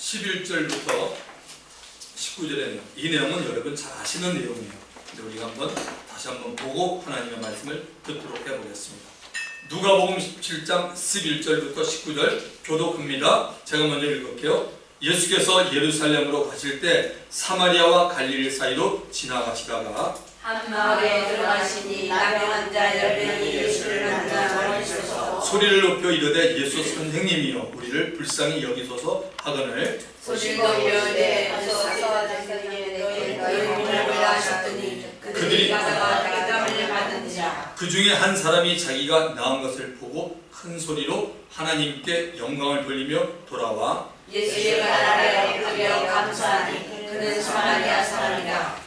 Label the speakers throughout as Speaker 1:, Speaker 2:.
Speaker 1: 11절부터 19절에는 이 내용은 여러분 잘 아시는 내용이에요. 근데 우리가 다시 한번 보고 하나님의 말씀을 듣도록 해보겠습니다. 누가복음 17장 11절부터 19절 교독합니다. 제가 먼저 읽을게요. 예수께서 예루살렘으로 가실 때 사마리아와 갈릴리 사이로 지나가시다가
Speaker 2: 한 마을에 들어가시니 나병 환자 10명이 예수를 만나 멀리서서
Speaker 1: 소리를 높여 이르되 예수 선생님이여 우리를 불쌍히 여기소서 하거늘
Speaker 2: 소실로 이르되 어서 선생님의 너희 몸을 보라 하셨더니 그들이 가다가 깨달음을 받은 자
Speaker 1: 그 중에 한 사람이 자기가 나은 것을 보고 큰 소리로 하나님께 영광을 돌리며 돌아와
Speaker 2: 예수의 나라에 가며 감사하니 그는 사마리아 사람이라.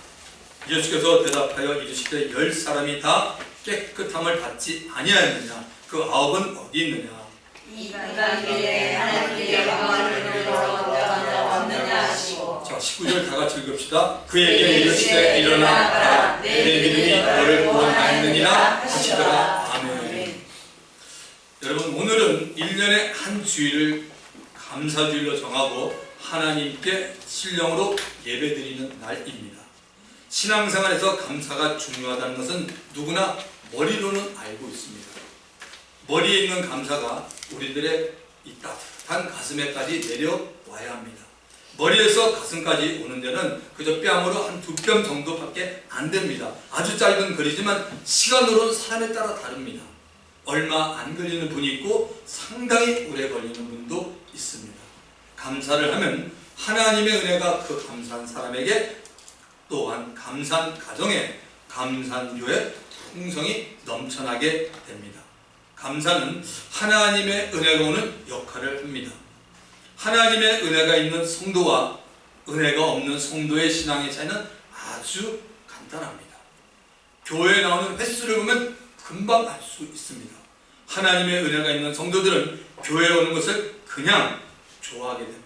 Speaker 1: 예수께서 대답하여 이르시되 10사람이 다 깨끗함을 받지 아니하였느냐 그 9은 어디 있느냐
Speaker 2: 이 중에 하나님께 영광을 돌리러 없느냐 하시고.
Speaker 1: 자 19절 다 같이 읽읍시다. 그에게 이르시되 일어나 가라 내 믿음이 너를 구원하였느니라 하시더라. 아멘. 여러분 오늘은 1년에 한 주일을 감사주일로 정하고 하나님께 신령으로 예배드리는 날입니다. 신앙생활에서 감사가 중요하다는 것은 누구나 머리로는 알고 있습니다. 머리에 있는 감사가 우리들의 이 따뜻한 가슴에까지 내려와야 합니다. 머리에서 가슴까지 오는 데는 그저 뺨으로 한 2뼘 정도밖에 안 됩니다. 아주 짧은 거리지만 시간으로는 사람에 따라 다릅니다. 얼마 안 걸리는 분이 있고 상당히 오래 걸리는 분도 있습니다. 감사를 하면 하나님의 은혜가 그 감사한 사람에게 또한 감사한 가정에 감사한 교회 풍성이 넘쳐나게 됩니다. 감사는 하나님의 은혜가 오는 역할을 합니다. 하나님의 은혜가 있는 성도와 은혜가 없는 성도의 신앙의 차이는 아주 간단합니다. 교회에 나오는 횟수를 보면 금방 알 수 있습니다. 하나님의 은혜가 있는 성도들은 교회에 오는 것을 그냥 좋아하게 됩니다.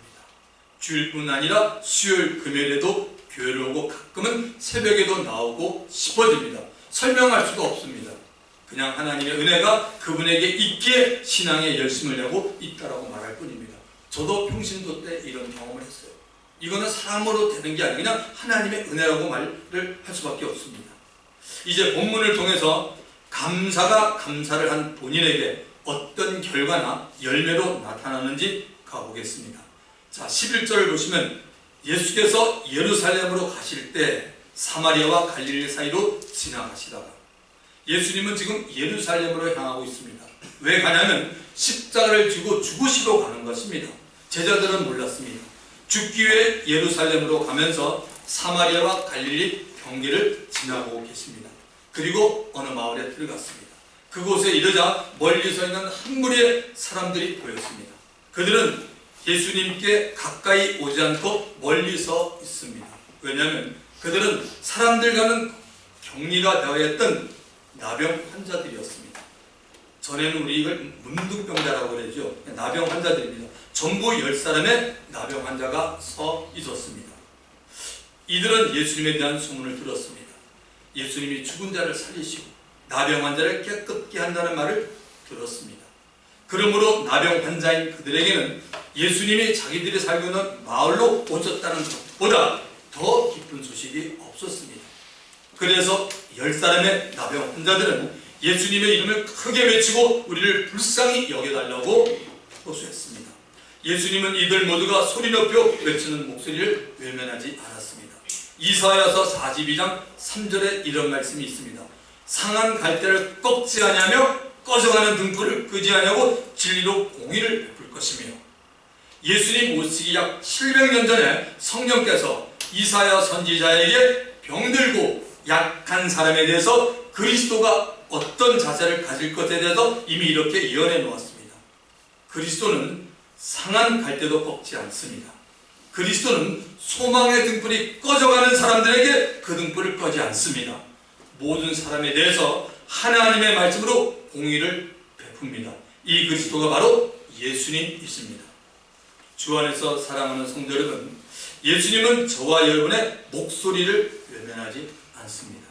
Speaker 1: 주일뿐 아니라 수요일, 금요일에도 교회를 오고 가끔은 새벽에도 나오고 싶어집니다. 설명할 수가 없습니다. 그냥 하나님의 은혜가 그분에게 있기에 신앙에 열심을 내고 있다라고 말할 뿐입니다. 저도 평신도 때 이런 경험을 했어요. 이거는 사람으로 되는 게 아니라 그냥 하나님의 은혜라고 말을 할 수밖에 없습니다. 이제 본문을 통해서 감사가 감사를 한 본인에게 어떤 결과나 열매로 나타나는지 가보겠습니다. 자, 11절을 보시면 예수께서 예루살렘으로 가실 때 사마리아와 갈릴리 사이로 지나가시다가 예수님은 지금 예루살렘으로 향하고 있습니다. 왜 가냐면 십자가를 지고 죽으시러 가는 것입니다. 제자들은 몰랐습니다. 죽기 위해 예루살렘으로 가면서 사마리아와 갈릴리 경계를 지나고 계십니다. 그리고 어느 마을에 들어갔습니다. 그곳에 이르자 멀리 서 있는 한 무리의 사람들이 보였습니다. 그들은 예수님께 가까이 오지 않고 멀리 서 있습니다. 왜냐하면 그들은 사람들과는 격리가 되어 있던 나병 환자들이었습니다. 전에는 우리 이걸 문둥병자라고 그러죠. 나병 환자들입니다. 전부 10사람의 나병 환자가 서 있었습니다. 이들은 예수님에 대한 소문을 들었습니다. 예수님이 죽은 자를 살리시고 나병 환자를 깨끗게 한다는 말을 들었습니다. 그러므로 나병 환자인 그들에게는 예수님이 자기들이 살고 있는 마을로 오셨다는 것보다 더 기쁜 소식이 없었습니다. 그래서 10사람의 나병 환자들은 예수님의 이름을 크게 외치고 우리를 불쌍히 여겨달라고 호소했습니다. 예수님은 이들 모두가 소리 높여 외치는 목소리를 외면하지 않았습니다. 이사야서 42장 3절에 이런 말씀이 있습니다. 상한 갈대를 꺾지 아니하며 꺼져가는 등불을 끄지 아니하고 진리로 공의를 베풀 것이며 예수님 오시기 약 700년 전에 성령께서 이사야 선지자에게 병들고 약한 사람에 대해서 그리스도가 어떤 자세를 가질 것에 대해서 이미 이렇게 예언해 놓았습니다. 그리스도는 상한 갈대도 꺾지 않습니다. 그리스도는 소망의 등불이 꺼져가는 사람들에게 그 등불을 꺼지 않습니다. 모든 사람에 대해서 하나님의 말씀으로 공의를 베풉니다. 이 그리스도가 바로 예수님이십니다. 주 안에서 사랑하는 성도 여러분, 예수님은 저와 여러분의 목소리를 외면하지 않습니다.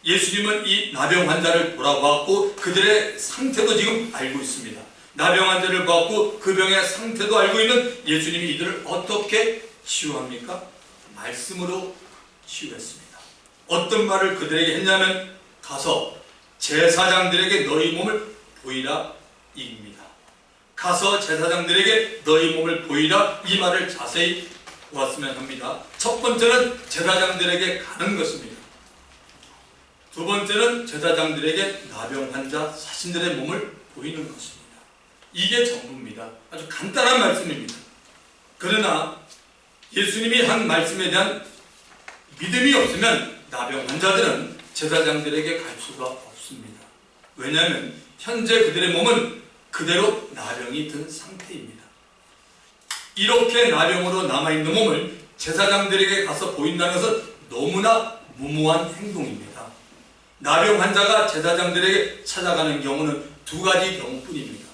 Speaker 1: 예수님은 이 나병 환자를 돌아보았고 그들의 상태도 지금 알고 있습니다. 나병 환자를 보았고 그 병의 상태도 알고 있는 예수님이 이들을 어떻게 치유합니까? 말씀으로 치유했습니다. 어떤 말을 그들에게 했냐면 가서 제사장들에게 너희 몸을 보이라 입니다. 가서 제사장들에게 너희 몸을 보이라, 이 말을 자세히 보았으면 합니다. 첫 번째는 제사장들에게 가는 것입니다. 두 번째는 제사장들에게 나병 환자 자신들의 몸을 보이는 것입니다. 이게 전부입니다. 아주 간단한 말씀입니다. 그러나 예수님이 한 말씀에 대한 믿음이 없으면 나병 환자들은 제사장들에게 갈 수가 없습니다. 왜냐하면 현재 그들의 몸은 그대로 나병이 든 상태입니다. 이렇게 나병으로 남아있는 몸을 제사장들에게 가서 보인다는 것은 너무나 무모한 행동입니다. 나병 환자가 제사장들에게 찾아가는 경우는 두 가지 경우뿐입니다.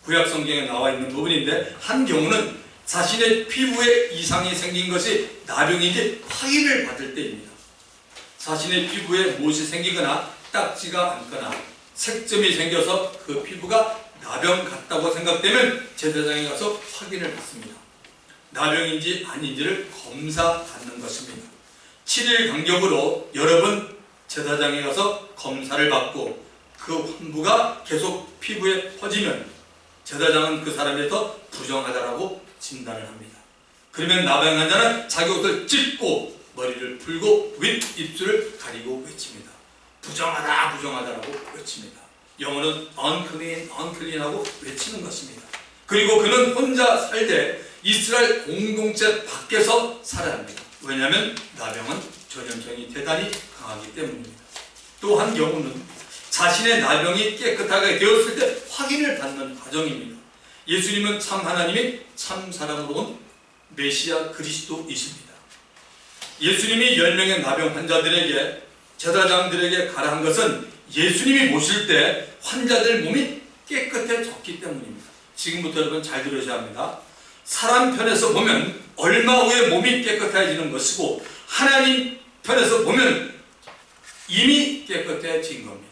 Speaker 1: 구약 성경에 나와 있는 부분인데, 한 경우는 자신의 피부에 이상이 생긴 것이 나병인지 확인을 받을 때입니다. 자신의 피부에 무엇이 생기거나 딱지가 않거나 색점이 생겨서 그 피부가 나병 같다고 생각되면 제사장에 가서 확인을 받습니다. 나병인지 아닌지를 검사받는 것입니다. 7일 간격으로 여러 번 제사장에 가서 검사를 받고 그 환부가 계속 피부에 퍼지면 제사장은 그 사람에 더 부정하다라고 진단을 합니다. 그러면 나병 환자는 자기 옷을 찢고 머리를 풀고 윗입술을 가리고 외칩니다. 부정하다, 부정하다라고 외칩니다. 영어는 unclean, unclean하고 외치는 것입니다. 그리고 그는 혼자 살되 이스라엘 공동체 밖에서 살아야 합니다. 왜냐하면 나병은 전염성이 대단히 강하기 때문입니다. 또 한 경우는 자신의 나병이 깨끗하게 되었을 때 확인을 받는 과정입니다. 예수님은 참 하나님이 참 사람으로 온 메시아 그리스도이십니다. 예수님이 10명의 나병 환자들에게, 제사장들에게 가라 한 것은 예수님이 모실 때 환자들 몸이 깨끗해졌기 때문입니다. 지금부터 여러분 잘 들으셔야 합니다. 사람 편에서 보면 얼마 후에 몸이 깨끗해지는 것이고, 하나님 편에서 보면 이미 깨끗해진 겁니다.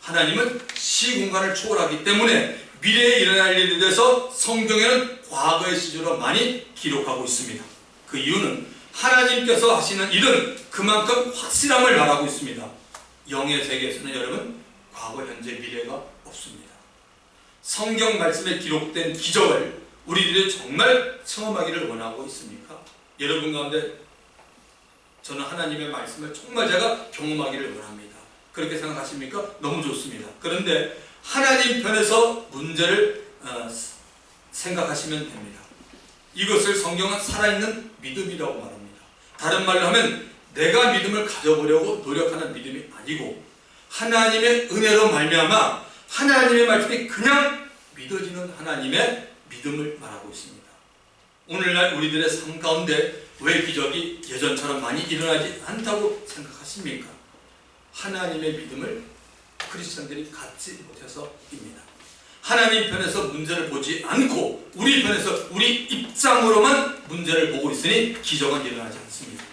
Speaker 1: 하나님은 시공간을 초월하기 때문에 미래에 일어날 일에 대해서 성경에는 과거의 시조로 많이 기록하고 있습니다. 그 이유는 하나님께서 하시는 일은 그만큼 확실함을 말하고 있습니다. 영의 세계에서는 여러분 과거, 현재, 미래가 없습니다. 성경 말씀에 기록된 기적을 우리들이 정말 체험하기를 원하고 있습니까? 여러분 가운데 저는 하나님의 말씀을 정말 제가 경험하기를 원합니다. 그렇게 생각하십니까? 너무 좋습니다. 그런데 하나님 편에서 문제를 생각하시면 됩니다. 이것을 성경은 살아있는 믿음이라고 말합니다. 다른 말로 하면 내가 믿음을 가져보려고 노력하는 믿음이 아니고 하나님의 은혜로 말미암아 하나님의 말씀이 그냥 믿어지는 하나님의 믿음을 말하고 있습니다. 오늘날 우리들의 삶 가운데 왜 기적이 예전처럼 많이 일어나지 않다고 생각하십니까? 하나님의 믿음을 크리스천들이 갖지 못해서입니다. 하나님 편에서 문제를 보지 않고 우리 편에서 우리 입장으로만 문제를 보고 있으니 기적은 일어나지 않습니다.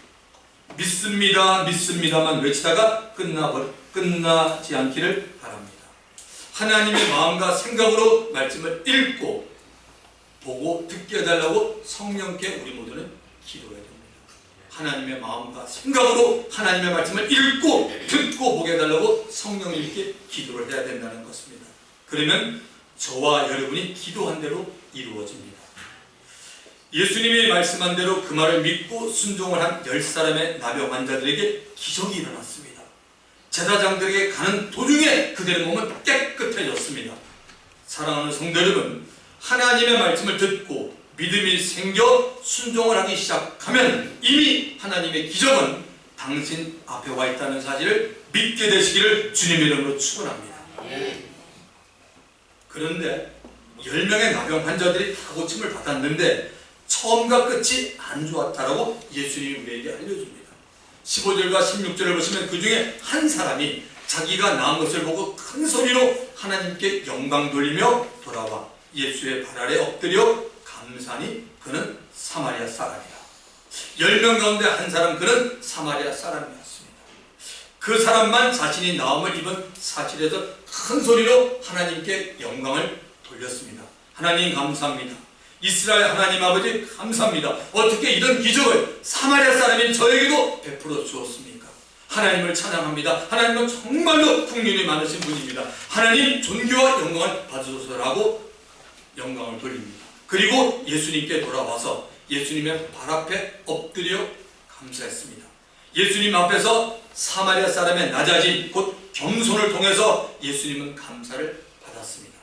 Speaker 1: 믿습니다, 믿습니다만 외치다가 끝나지 않기를 바랍니다. 하나님의 마음과 생각으로 말씀을 읽고 보고 듣게 해달라고 성령께 우리 모두는 기도해야 됩니다. 하나님의 마음과 생각으로 하나님의 말씀을 읽고 듣고 보게 해달라고 성령님께 기도를 해야 된다는 것입니다. 그러면 저와 여러분이 기도한 대로 이루어집니다. 예수님이 말씀한 대로 그 말을 믿고 순종을 한 10사람의 나병 환자들에게 기적이 일어났습니다. 제사장들에게 가는 도중에 그들의 몸은 깨끗해졌습니다. 사랑하는 성도 여러분, 하나님의 말씀을 듣고 믿음이 생겨 순종을 하기 시작하면 이미 하나님의 기적은 당신 앞에 와 있다는 사실을 믿게 되시기를 주님의 이름으로 축원합니다. 그런데 10명의 나병 환자들이 다 고침을 받았는데 처음과 끝이 안 좋았다라고 예수님이 우리에게 알려줍니다. 15절과 16절을 보시면 그 중에 한 사람이 자기가 나은 것을 보고 큰 소리로 하나님께 영광 돌리며 돌아와 예수의 발 아래 엎드려 감사하니 그는 사마리아 사람이다. 10명 가운데 한 사람, 그는 사마리아 사람이었습니다. 그 사람만 자신이 나음을 입은 사실에서 큰 소리로 하나님께 영광을 돌렸습니다. 하나님 감사합니다. 이스라엘 하나님 아버지 감사합니다. 어떻게 이런 기적을 사마리아 사람인 저에게도 베풀어 주었습니까? 하나님을 찬양합니다. 하나님은 정말로 국률이 많으신 분입니다. 하나님 존귀와 영광을 받으소서라고 영광을 돌립니다. 그리고 예수님께 돌아와서 예수님의 발 앞에 엎드려 감사했습니다. 예수님 앞에서 사마리아 사람의 낮아짐 곧 겸손을 통해서 예수님은 감사를 받았습니다.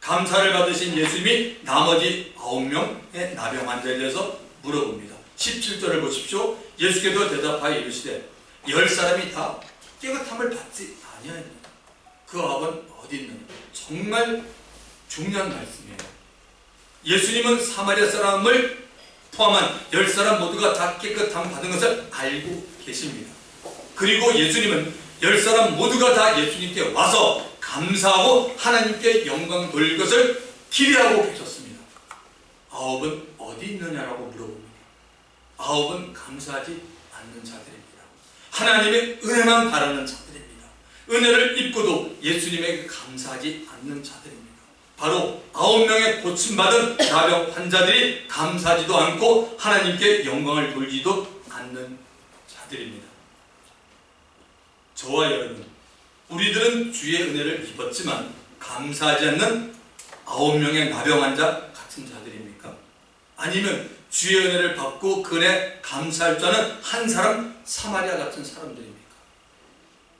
Speaker 1: 감사를 받으신 예수님이 나머지 9명의 나병 환자에 대해서 물어봅니다. 17절을 보십시오. 예수께서 대답하여 이르시되 10사람이 다 깨끗함을 받지 아니하였느냐. 그 압은 어디 있느냐. 정말 중요한 말씀이에요. 예수님은 사마리아 사람을 포함한 10사람 모두가 다 깨끗함 받은 것을 알고 계십니다. 그리고 예수님은 10사람 모두가 다 예수님께 와서 감사하고 하나님께 영광 돌릴 것을 기대하고 계셨습니다. 9은 어디 있느냐라고 물어봅니다. 9은 감사하지 않는 자들입니다. 하나님의 은혜만 바라는 자들입니다. 은혜를 입고도 예수님에게 감사하지 않는 자들입니다. 바로 9명의 고침받은 나병 환자들이 감사하지도 않고 하나님께 영광을 돌리지도 않는 자들입니다. 저와 여러분, 우리들은 주의 은혜를 입었지만 감사하지 않는 9명의 나병 환자 같은 자들입니까? 아니면 주의 은혜를 받고 그 은혜 감사할 줄 아는 한 사람 사마리아 같은 사람들입니까?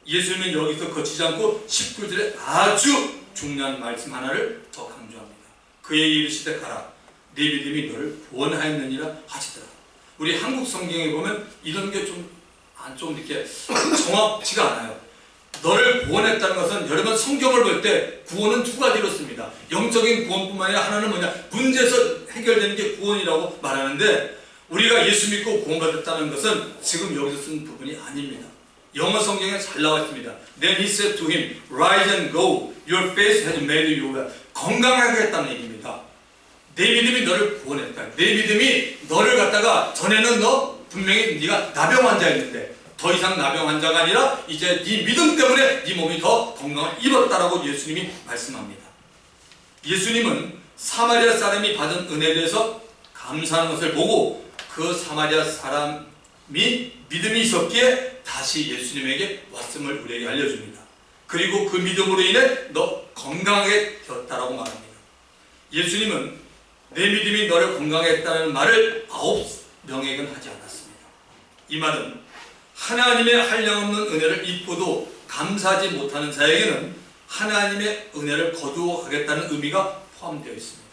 Speaker 1: 예수님은 여기서 거치지 않고 19절에 아주 중요한 말씀 하나를 더 강조합니다. 그의 이르시되 가라 네 믿음이 너를 구원하였느니라 하시더라. 우리 한국 성경에 보면 이런 게 좀 이렇게 정확치가 않아요. 너를 구원했다는 것은 여러분 성경을 볼 때 구원은 두 가지로 씁니다. 영적인 구원뿐만 아니라 하나는 뭐냐, 문제에서 해결되는 게 구원이라고 말하는데, 우리가 예수 믿고 구원받았다는 것은 지금 여기서 쓴 부분이 아닙니다. 영어 성경에 잘 나와 있습니다. Then he said to him, rise and go, your faith has made you well. 건강하게 했다는 얘기입니다. 내 믿음이 너를 구원했다. 내 믿음이 너를 갖다가, 전에는 너 분명히 네가 나병 환자였는데 더 이상 나병 환자가 아니라 이제 네 믿음 때문에 네 몸이 더 건강을 입었다라고 예수님이 말씀합니다. 예수님은 사마리아 사람이 받은 은혜에 대해서 감사하는 것을 보고 그 사마리아 사람이 믿음이 있었기에 다시 예수님에게 왔음을 우리에게 알려줍니다. 그리고 그 믿음으로 인해 너 건강하게 되었다라고 말합니다. 예수님은 내 믿음이 너를 건강하게 했다는 말을 9명에게는 하지 않았습니다. 이 말은 하나님의 한량없는 은혜를 입고도 감사하지 못하는 자에게는 하나님의 은혜를 거두어 가겠다는 의미가 포함되어 있습니다.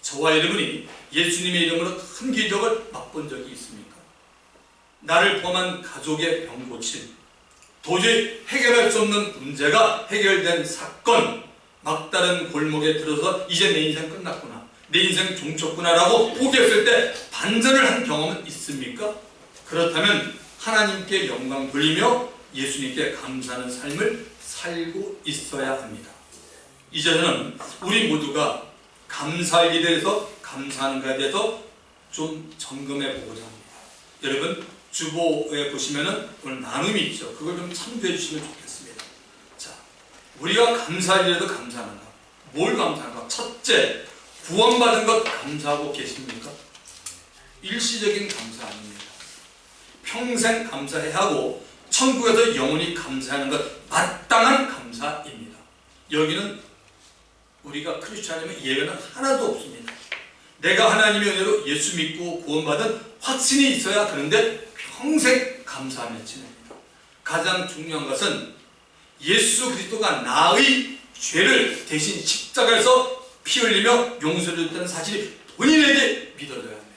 Speaker 1: 저와 여러분이 예수님의 이름으로 큰 기적을 맛본 적이 있습니까? 나를 포함한 가족의 병 고침, 도저히 해결할 수 없는 문제가 해결된 사건, 막다른 골목에 들어서 이제 내 인생 끝났구나, 내 인생 종쳤구나 라고 포기했을 때 반전을 한 경험은 있습니까? 그렇다면 하나님께 영광 돌리며 예수님께 감사하는 삶을 살고 있어야 합니다. 이제는 우리 모두가 감사할 일에 대해서, 감사하는 것에 대해서 좀 점검해 보고자 합니다. 여러분 주보에 보시면은 오늘 나눔이 있죠. 그걸 좀 참조해 주시면 좋겠습니다. 자, 우리가 감사할 일에도 감사하는가? 뭘 감사하는가? 첫째, 구원받은 것 감사하고 계십니까? 일시적인 감사 아닙니다. 평생 감사해야 하고 천국에서 영원히 감사하는 것 마땅한 감사입니다. 여기는 우리가 크리스찬이면 예외는 하나도 없습니다. 내가 하나님의 은혜로 예수 믿고 구원받은 확신이 있어야 그런데 평생 감사하며 지냅니다. 가장 중요한 것은 예수 그리스도가 나의 죄를 대신 십자가에서 피 흘리며 용서를 줬다는 사실이 본인에게 믿어져야 합니다.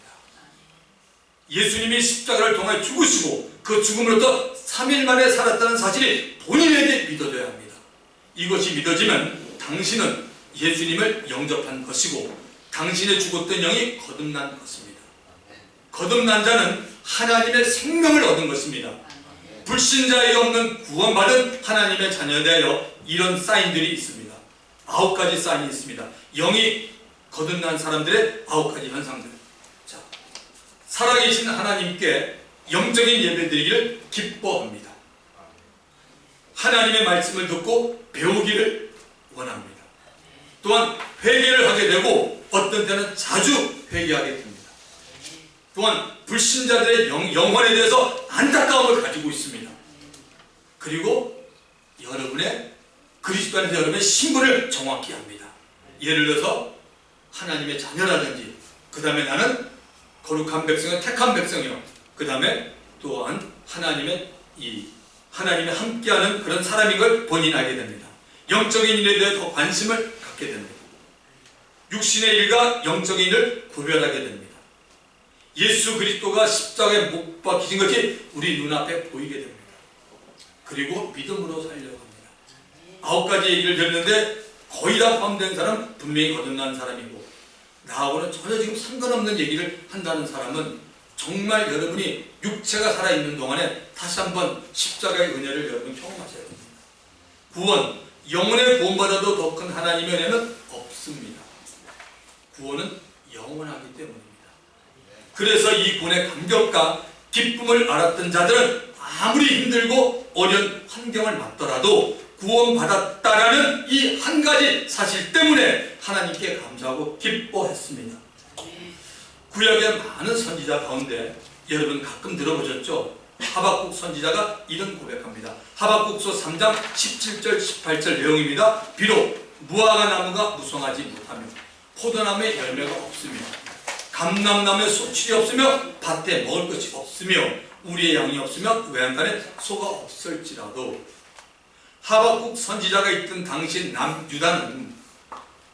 Speaker 1: 예수님이 십자가를 통해 죽으시고 그 죽음으로부터 3일 만에 살았다는 사실이 본인에게 믿어져야 합니다. 이것이 믿어지면 당신은 예수님을 영접한 것이고 당신의 죽었던 영이 거듭난 것입니다. 거듭난 자는 하나님의 생명을 얻은 것입니다. 불신자에게 없는 구원받은 하나님의 자녀되어 이런 사인들이 있습니다. 9가지 사인이 있습니다. 영이 거듭난 사람들의 9가지 현상들. 자, 살아계신 하나님께 영적인 예배드리기를 기뻐합니다. 하나님의 말씀을 듣고 배우기를 원합니다. 또한 회개를 하게 되고 어떤 때는 자주 회개하게 됩니다. 또한 불신자들의 영혼에 대해서 안타까움을 가지고 있습니다. 그리고 여러분의 그리스도 안에서 여러분의 신분을 정확히 합니다. 예를 들어서 하나님의 자녀라든지, 그 다음에 나는 거룩한 백성이요, 택한 백성이요, 그 다음에 또한 하나님의 함께하는 그런 사람인 걸 본인이 알게 됩니다. 영적인 일에 대해 더 관심을 갖게 됩니다. 육신의 일과 영적인 일을 구별하게 됩니다. 예수 그리스도가 십자가에 못 박히신 것이 우리 눈앞에 보이게 됩니다. 그리고 믿음으로 살려고 합니다. 9가지 얘기를 들었는데 거의 다 포함된 사람, 분명히 거듭난 사람이고, 나하고는 전혀 지금 상관없는 얘기를 한다는 사람은 정말 여러분이 육체가 살아있는 동안에 다시 한번 십자가의 은혜를 여러분 경험하셔야 됩니다. 구원, 영혼의 구원보다도 더 큰 하나님의 은혜는 없습니다. 구원은 영원하기 때문입니다. 그래서 이 구원의 감격과 기쁨을 알았던 자들은 아무리 힘들고 어려운 환경을 맞더라도 구원받았다라는 이 한 가지 사실 때문에 하나님께 감사하고 기뻐했습니다. 구약의 많은 선지자 가운데 여러분 가끔 들어보셨죠? 하박국 선지자가 이런 고백합니다. 하박국서 3장 17절 18절 내용입니다. 비록 무화과 나무가 무성하지 못하며 포도나무에 열매가 없으며 감람나무에 소출이 없으며 밭에 먹을 것이 없으며 우리의 양이 없으며 외양간에 소가 없을지라도, 하박국 선지자가 있던 당시 남유다는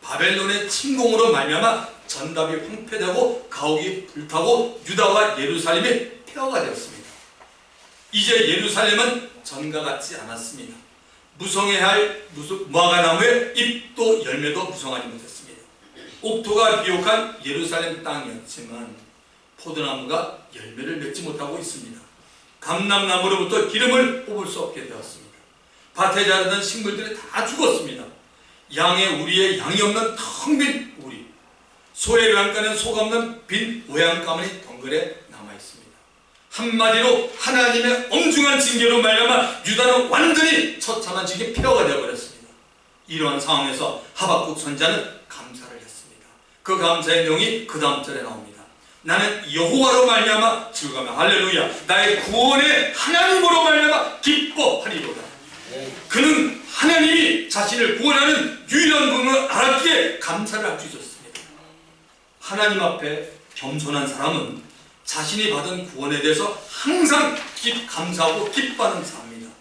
Speaker 1: 바벨론의 침공으로 말미암아 전답이 황폐되고 가옥이 불타고 유다와 예루살렘이 폐허가 되었습니다. 이제 예루살렘은 전과 같지 않았습니다. 무성해야 할 무화과나무의 잎도 열매도 무성하지 못했습니다. 옥토가 비옥한 예루살렘 땅이었지만 포도나무가 열매를 맺지 못하고 있습니다. 감람나무로부터 기름을 뽑을 수 없게 되었습니다. 밭에 자라던 식물들이 다 죽었습니다. 우리의 양이 없는 텅 빈 우리, 소의 외양간에는 소가 없는 빈 외양가문이 덩그레 남아있습니다. 한마디로 하나님의 엄중한 징계로 말미암아 유다는 완전히 처참한 징계 폐허가 되어버렸습니다. 이러한 상황에서 하박국 선지자는 감사를 했습니다. 그 감사의 내용이 그 다음 절에 나옵니다. 나는 여호와로 말미암아 즐거워하며, 할렐루야, 나의 구원의 하나님으로 말미암아 기뻐하리로다. 그는 하나님이 자신을 구원하는 유일한 분을 알았기에 감사를 할 수 있었습니다. 하나님 앞에 겸손한 사람은 자신이 받은 구원에 대해서 항상 감사하고 기뻐하는 사람입니다.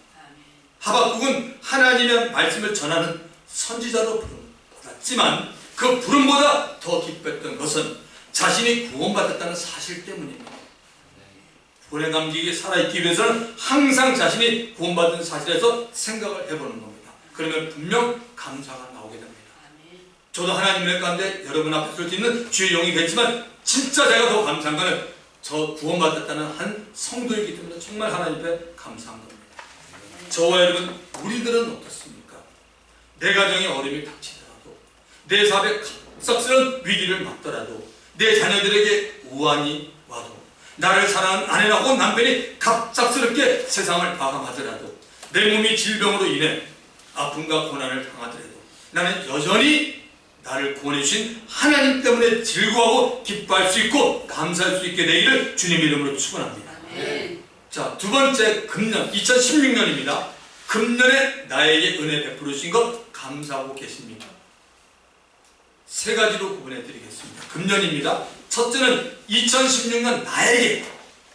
Speaker 1: 하박국은 하나님의 말씀을 전하는 선지자로 부름받았지만 그 부름보다 더 기뻤던 것은 자신이 구원받았다는 사실 때문입니다. 구원의 감격이 살아있기 위해서는 항상 자신이 구원받은 사실에서 생각을 해보는 겁니다. 그러면 분명 감사가 나오게 됩니다. 저도 하나님 은혜 가운데 여러분 앞에 설 수 있는 주의 영이겠지만 진짜 제가 더 감사한 것은 저 구원받았다는 한 성도이기 때문에 정말 하나님 앞에 감사한 겁니다. 저와 여러분, 우리들은 어떻습니까? 내 가정에 어려움이 닥치더라도, 내 사업에 갑작스러운 위기를 맞더라도, 내 자녀들에게 우환이 와도, 나를 사랑하는 아내나 혹은 남편이 갑작스럽게 세상을 마감하더라도, 내 몸이 질병으로 인해 아픔과 고난을 당하더라도 나는 여전히 나를 구원해 주신 하나님 때문에 즐거워하고 기뻐할 수 있고 감사할 수 있게 되기를 주님 이름으로 축원합니다. 자, 두 번째 금년 2016년입니다. 금년에 나에게 은혜 베풀어 주신 것 감사하고 계십니까? 세 가지로 구분해 드리겠습니다. 금년입니다. 첫째는 2016년 나에게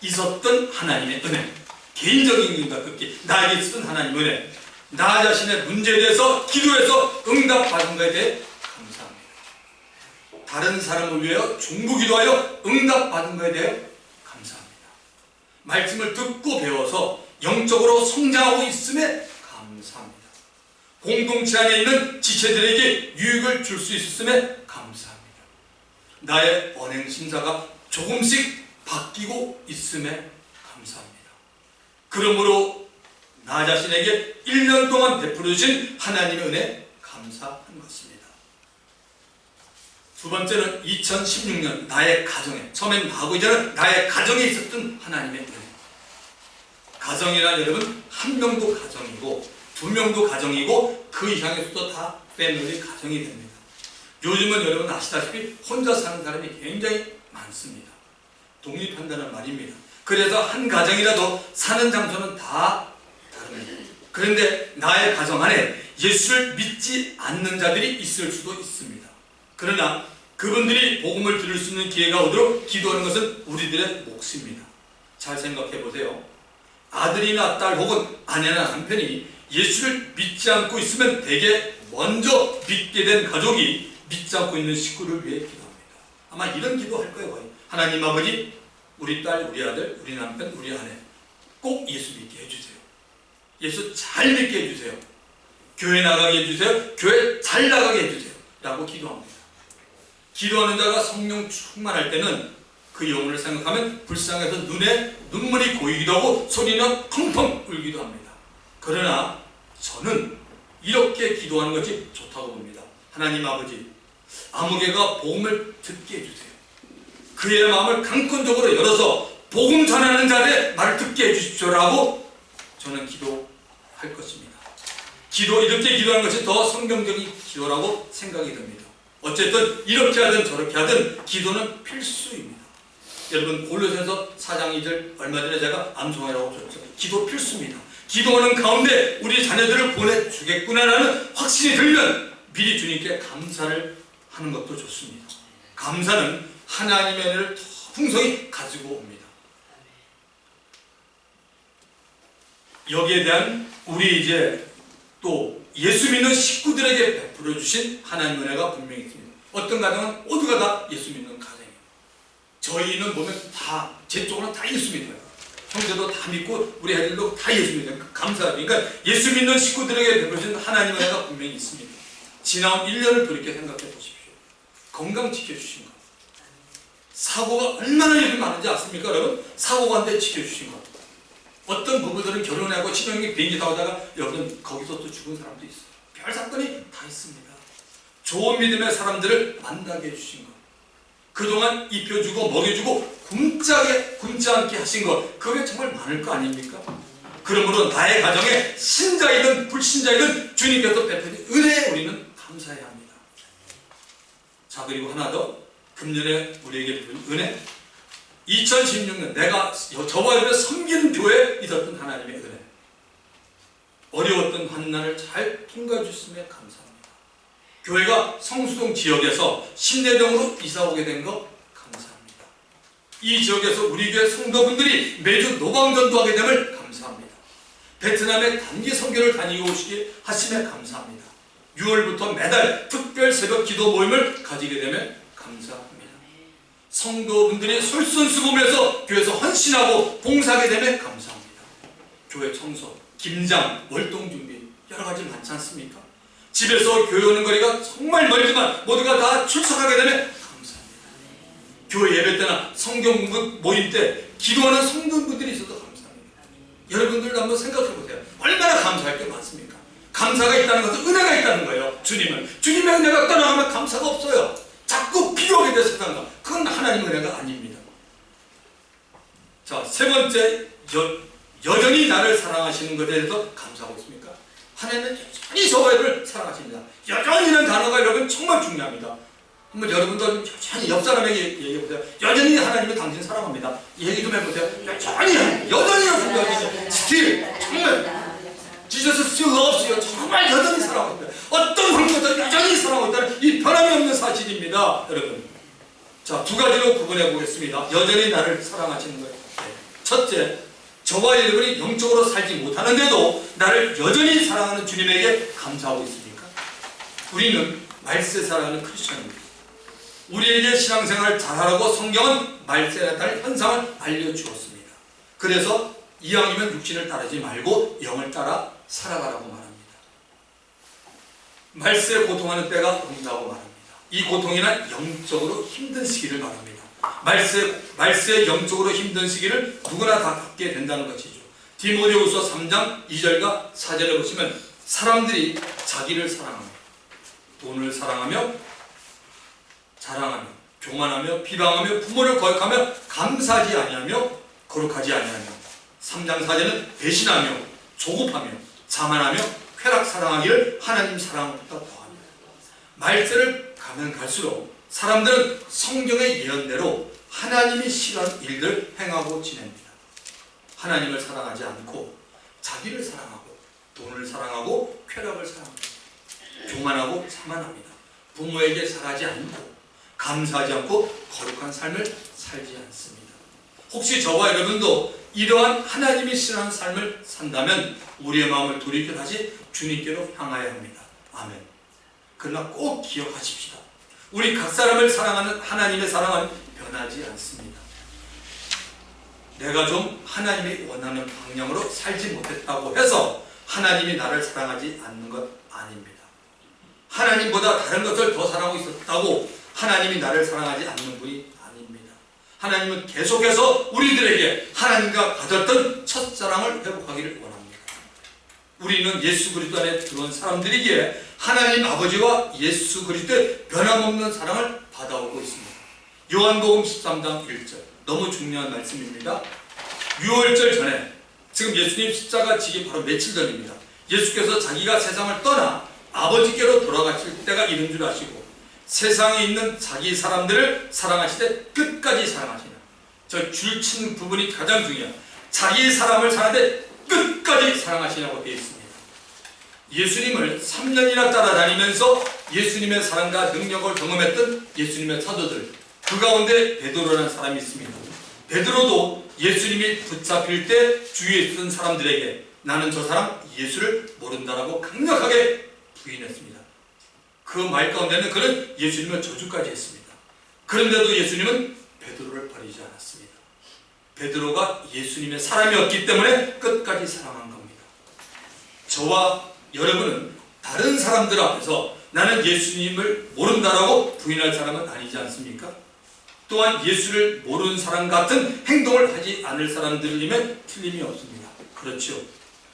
Speaker 1: 있었던 하나님의 은혜, 개인적인 것과 극히 나에게 있었던 하나님의 은혜, 나 자신의 문제에 대해서 기도해서 응답받은 것에 대해 감사합니다. 다른 사람을 위하여 중보기도하여 응답받은 것에 대해 감사합니다. 말씀을 듣고 배워서 영적으로 성장하고 있음에 감사합니다. 공동체 안에 있는 지체들에게 유익을 줄 수 있음에 감사합니다. 나의 언행 심사가 조금씩 바뀌고 있음에 감사합니다. 그러므로 나 자신에게 1년 동안 베풀어 주신 하나님의 은혜 감사한 것입니다. 두 번째는 2016년 나의 가정에, 처음엔 나하고 이제는 나의 가정에 있었던 하나님의 은혜. 가정이란 여러분, 한 명도 가정이고 두 명도 가정이고 그 이상에서도 다 패밀리 가정이 됩니다. 요즘은 여러분 아시다시피 혼자 사는 사람이 굉장히 많습니다. 독립한다는 말입니다. 그래서 한 가정이라도 사는 장소는 다 다릅니다. 그런데 나의 가정 안에 예수를 믿지 않는 자들이 있을 수도 있습니다. 그러나 그분들이 복음을 들을 수 있는 기회가 오도록 기도하는 것은 우리들의 몫입니다. 잘 생각해 보세요. 아들이나 딸 혹은 아내나 남편이 예수를 믿지 않고 있으면 대개 먼저 믿게 된 가족이 믿지 않고 있는 식구를 위해 기도합니다. 아마 이런 기도할 거예요. 하나님 아버지, 우리 딸, 우리 아들, 우리 남편, 우리 아내 꼭 예수 믿게 해주세요. 예수 잘 믿게 해주세요. 교회 나가게 해주세요. 교회 잘 나가게 해주세요. 라고 기도합니다. 기도하는 자가 성령 충만할 때는 그 영혼을 생각하면 불쌍해서 눈에 눈물이 고이기도 하고 소리는 펑펑 울기도 합니다. 그러나 저는 이렇게 기도하는 것이 좋다고 봅니다. 하나님 아버지, 아무개가 복음을 듣게 해주세요. 그의 마음을 강권적으로 열어서 복음 전하는 자들의 말을 듣게 해주십시오라고 저는 기도할 것입니다. 이렇게 기도하는 것이 더 성경적인 기도라고 생각이 듭니다. 어쨌든 이렇게 하든 저렇게 하든 기도는 필수입니다. 여러분 골로새서 4장 2절 얼마 전에 제가 암송하라고 줬죠. 기도 필수입니다. 기도하는 가운데 우리 자녀들을 보내주겠구나라는 확신이 들면 미리 주님께 감사를 하는 것도 좋습니다. 감사는 하나님의 은혜를 더 풍성히 가지고 옵니다. 여기에 대한 우리 이제 또 예수 믿는 식구들에게 베풀어 주신 하나님의 은혜가 분명히 있습니다. 어떤 가정은 모두가 다 예수 믿는 가정이에요. 저희는 보면 다 제 쪽으로는 다 예수 믿어요. 형제도 다 믿고 우리 애들도 다 예수 믿어요. 감사하죠. 그러니까 예수 믿는 식구들에게 베풀어 주신 하나님의 은혜가 분명히 있습니다. 지나온 1년을 돌이켜 생각해 보십시오. 건강 지켜주신 것, 사고가 얼마나 일이 많은지 아십니까 여러분? 사고가 안 돼 지켜주신 것. 어떤 부부들은 결혼하고 친형이 비행기 타다가 여러분 거기서 또 죽은 사람도 있어요. 별 사건이 다 있습니다. 좋은 믿음의 사람들을 만나게 해주신 것, 그동안 입혀주고 먹여주고 굶지 않게 하신 것, 그게 정말 많을 거 아닙니까? 그러므로 나의 가정에 신자이든 불신자이든 주님께서 베푸신 은혜에 우리는 감사해야 합니다. 자, 그리고 하나 더, 금년에 우리에게 베푼 은혜, 2016년 내가 저와 옆에 섬기는 교회에 있었던 하나님의 은혜, 어려웠던 환난을 잘 통과해 주심에 감사합니다. 교회가 성수동 지역에서 신내동으로 이사 오게 된 거 감사합니다. 이 지역에서 우리 교회 성도분들이 매주 노방전도 하게 됨을 감사합니다. 베트남에 단기 선교를 다니고 오시게 하심에 감사합니다. 6월부터 매달 특별 새벽 기도 모임을 가지게 되면 감사합니다. 성도분들이 솔선수범해서 교회에서 헌신하고 봉사하게 되면 감사합니다. 교회 청소, 김장, 월동준비 여러 가지 많지 않습니까? 집에서 교회 오는 거리가 정말 멀지만 모두가 다 출석하게 되면 감사합니다. 교회 예배 때나 성경 모임 때 기도하는 성도분들이 있어도 감사합니다. 여러분들도 한번 생각해 보세요. 얼마나 감사할 게 많습니까? 감사가 있다는 것은 은혜가 있다는 거예요. 주님의 은혜가 떠나가면 감사가 없어요. 자꾸 비교하게 돼 세상과. 그건 하나님의 은혜가 아닙니다. 자, 세 번째, 여전히 나를 사랑하시는 것에 대해서 감사하고 있습니까? 하나님은 여전히 저와를 사랑하십니다. 여전히는 단어가 여러분 정말 중요합니다. 한번 여러분도 여전히 옆 사람에게 얘기해보세요. 여전히 하나님은 당신 사랑합니다. 얘기 좀 해보세요. 여전히 스틸 정말 Jesus still loves you. 정말 여전히 사랑하고 있다. 어떤 환경도 여전히 사랑하고 있다는 이 변함이 없는 사실입니다. 여러분, 자, 두 가지로 구분해 보겠습니다. 여전히 나를 사랑하시는 거예요. 첫째, 저와 여러분이 영적으로 살지 못하는데도 나를 여전히 사랑하는 주님에게 감사하고 있습니까? 우리는 말세 살아가는 크리스천입니다. 우리에게 신앙생활을 잘하라고 성경은 말세에 나타날 현상을 알려주었습니다. 그래서 이왕이면 육신을 따르지 말고 영을 따라 살아가라고 말합니다. 말세에 고통하는 때가 온다고 말합니다. 이 고통이나 영적으로 힘든 시기를 말합니다. 말세 영적으로 힘든 시기를 누구나 다 갖게 된다는 것이죠. 디모데후서 3장 2절과 4절을 보시면 사람들이 자기를 사랑하며 돈을 사랑하며 자랑하며 교만하며 비방하며 부모를 거역하며 감사하지 아니하며 거룩하지 아니하며 3장 4절은 배신하며 조급하며 자만하며 쾌락 사랑하기를 하나님 사랑보다 더하며 말세를 가면 갈수록 사람들은 성경의 예언대로 하나님이 싫어하는 일들을 행하고 지냅니다. 하나님을 사랑하지 않고 자기를 사랑하고 돈을 사랑하고 쾌락을 사랑합니다. 교만하고 자만합니다. 부모에게 잘하지 않고 감사하지 않고 거룩한 삶을 살지 않습니다. 혹시 저와 여러분도 이러한 하나님이 싫어하는 삶을 산다면 우리의 마음을 돌이켜 다시 주님께로 향하여야 합니다. 아멘. 그러나 꼭 기억하십시다. 우리 각 사람을 사랑하는 하나님의 사랑은 변하지 않습니다. 내가 좀 하나님이 원하는 방향으로 살지 못했다고 해서 하나님이 나를 사랑하지 않는 것 아닙니다. 하나님보다 다른 것을 더 사랑하고 있었다고 하나님이 나를 사랑하지 않는 분이 아닙니다. 하나님은 계속해서 우리들에게 하나님과 가졌던 첫사랑을 회복하기를 원합니다. 우리는 예수 그리스도 안에 들어온 사람들이기에 하나님 아버지와 예수 그리스도의 변함없는 사랑을 받아오고 있습니다. 요한복음 13장 1절, 너무 중요한 말씀입니다. 6월절 전에, 지금 예수님 십자가 지기 바로 며칠 전입니다. 예수께서 자기가 세상을 떠나 아버지께로 돌아가실 때가 이른 줄 아시고 세상에 있는 자기 사람들을 사랑하시되 끝까지 사랑하시나. 저 줄친 부분이 가장 중요해요. 자기 사람을 사랑하되 끝까지 사랑하시냐고 되어 있습니다. 예수님을 3년이나 따라다니면서 예수님의 사랑과 능력을 경험했던 예수님의 사도들, 그 가운데 베드로라는 사람이 있습니다. 베드로도 예수님이 붙잡힐 때 주위에 있던 사람들에게 나는 저 사람 예수를 모른다라고 강력하게 부인했습니다. 그 말 가운데는 그는 예수님을 저주까지 했습니다. 그런데도 예수님은 베드로를 버리지 않았습니다. 베드로가 예수님의 사람이었기 때문에 끝까지 사랑한 겁니다. 저와 여러분은 다른 사람들 앞에서 나는 예수님을 모른다라고 부인할 사람은 아니지 않습니까? 또한 예수를 모르는 사람 같은 행동을 하지 않을 사람들이면 틀림이 없습니다. 그렇죠.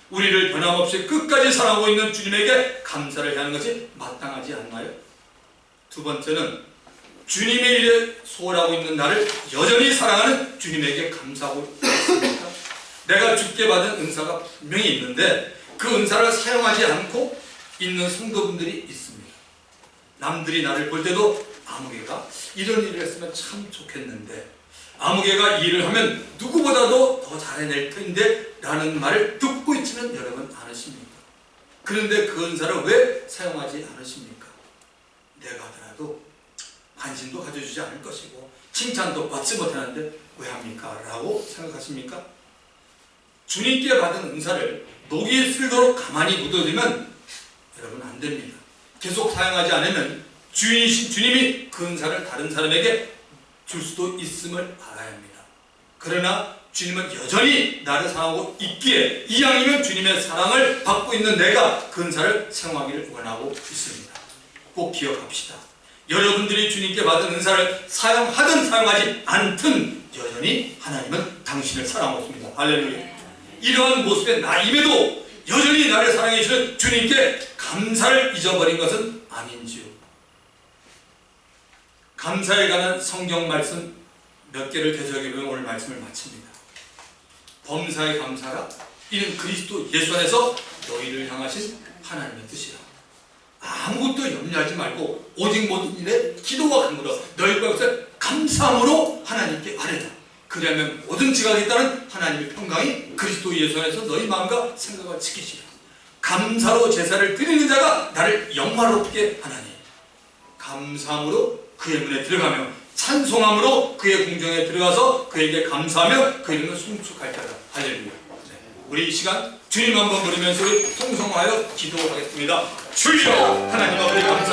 Speaker 1: 우리를 변함없이 끝까지 사랑하고 있는 주님에게 감사를 해야 하는 것이 마땅하지 않나요? 두 번째는 주님의 일에 소홀하고 있는 나를 여전히 사랑하는 주님에게 감사하고 있습니까? 내가 주께 받은 은사가 분명히 있는데 그 은사를 사용하지 않고 있는 성도분들이 있습니다. 남들이 나를 볼 때도 아무개가 이런 일을 했으면 참 좋겠는데, 아무개가 이 일을 하면 누구보다도 더 잘해낼 텐데 라는 말을 듣고 있지는 여러분 않으십니까? 그런데 그 은사를 왜 사용하지 않으십니까? 내가 하더라도 관심도 가져주지 않을 것이고 칭찬도 받지 못하는데 왜 합니까? 라고 생각하십니까? 주님께 받은 은사를 녹이 슬도록 가만히 묻어두면 여러분 안 됩니다. 계속 사용하지 않으면 주인이신 주님이 그 은사를 다른 사람에게 줄 수도 있음을 알아야 합니다. 그러나 주님은 여전히 나를 사랑하고 있기에 이왕이면 주님의 사랑을 받고 있는 내가 그 은사를 사용하기를 원하고 있습니다. 꼭 기억합시다. 여러분들이 주님께 받은 은사를 사용하든 사용하지 않든 여전히 하나님은 당신을 사랑하고 있습니다. 할렐루야. 이러한 모습의 나임에도 여전히 나를 사랑해 주시는 주님께 감사를 잊어버린 것은 아닌지요. 감사에 관한 성경 말씀 몇 개를 되새겨보면 오늘 말씀을 마칩니다. 범사에 감사라. 이는 그리스도 예수 안에서 너희를 향하신 하나님의 뜻이라. 아무것도 염려하지 말고 오직 모든 일에 기도와 간구로 너희가 것을 감사함으로 하나님께 아뢰라. 그러면 모든 지각이 있다는 하나님의 평강이 그리스도 예수 안에서 너희 마음과 생각을 지키시라. 감사로 제사를 드리는 자가 나를 영화롭게 하나니. 감사함으로 그의 문에 들어가며 찬송함으로 그의 궁정에 들어가서 그에게 감사하며 그 이름을 송축할 자라. 할렐루야. 네. 우리 이 시간 주님 한번 부르면서 우리 통성하여 기도하겠습니다. 주여 하나님 아버지 감사